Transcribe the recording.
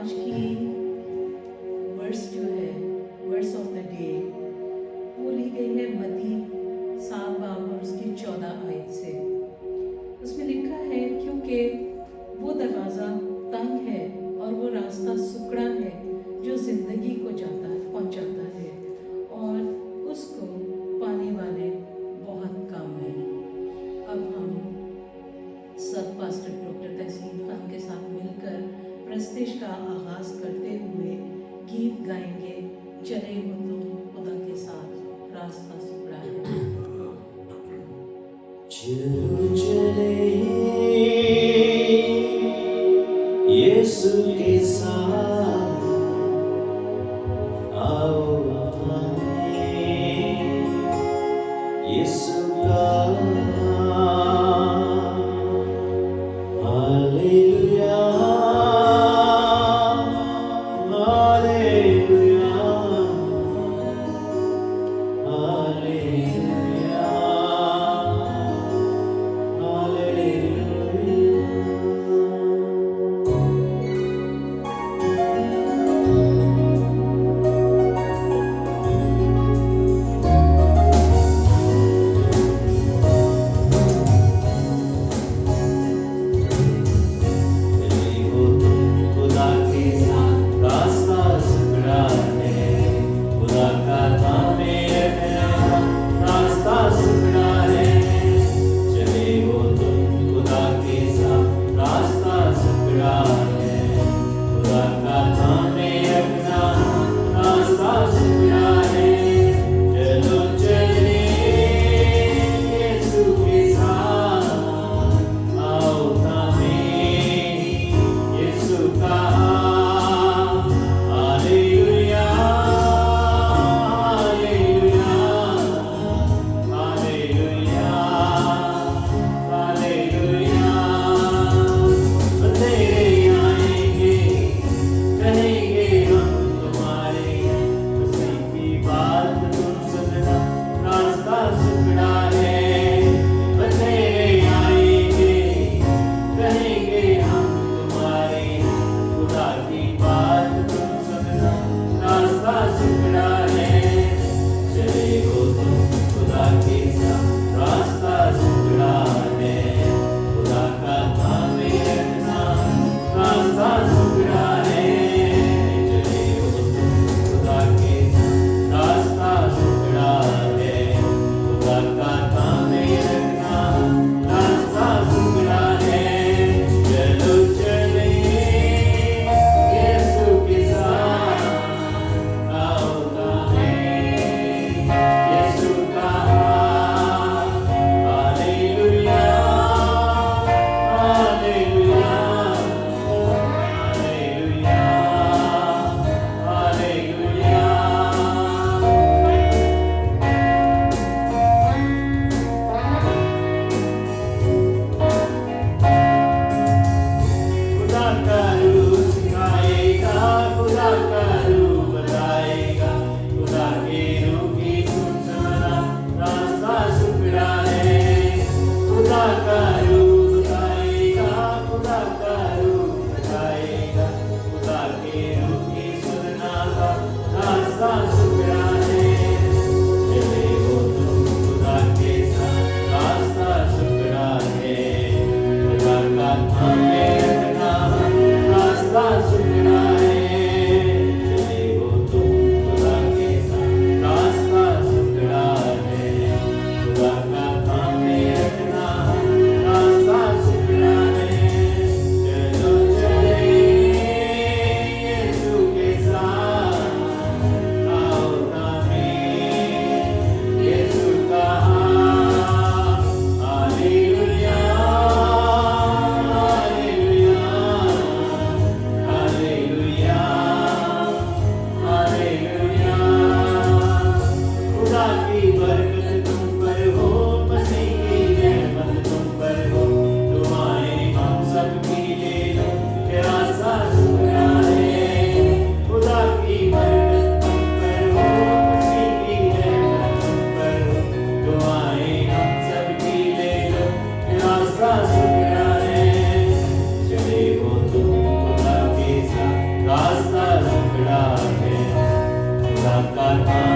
आज की वर्स जो है, वर्स ऑफ द डे, वो ली गई है मत्ती 7 बाब और उसकी 14 आयत से। उसमें लिखा है, क्योंकि वो दरवाज़ा तंग है और वो रास्ता सुकड़ा है जो ज़िंदगी को पहुंचाता है, और उसको पाने वाले बहुत कम हैं। अब हम सब पास्टर डॉक्टर तहसीन खान के साथ मिलकर प्रस्तिश का आगाज करते हुए गीत गाएंगे, चले हो तुम खुदा के साथ, रास्ता सुकड़ा है। चलो चले यीशु के साथ, आओ हमें यीशु का हालेलुया हालेलुया हालेलुया का नाम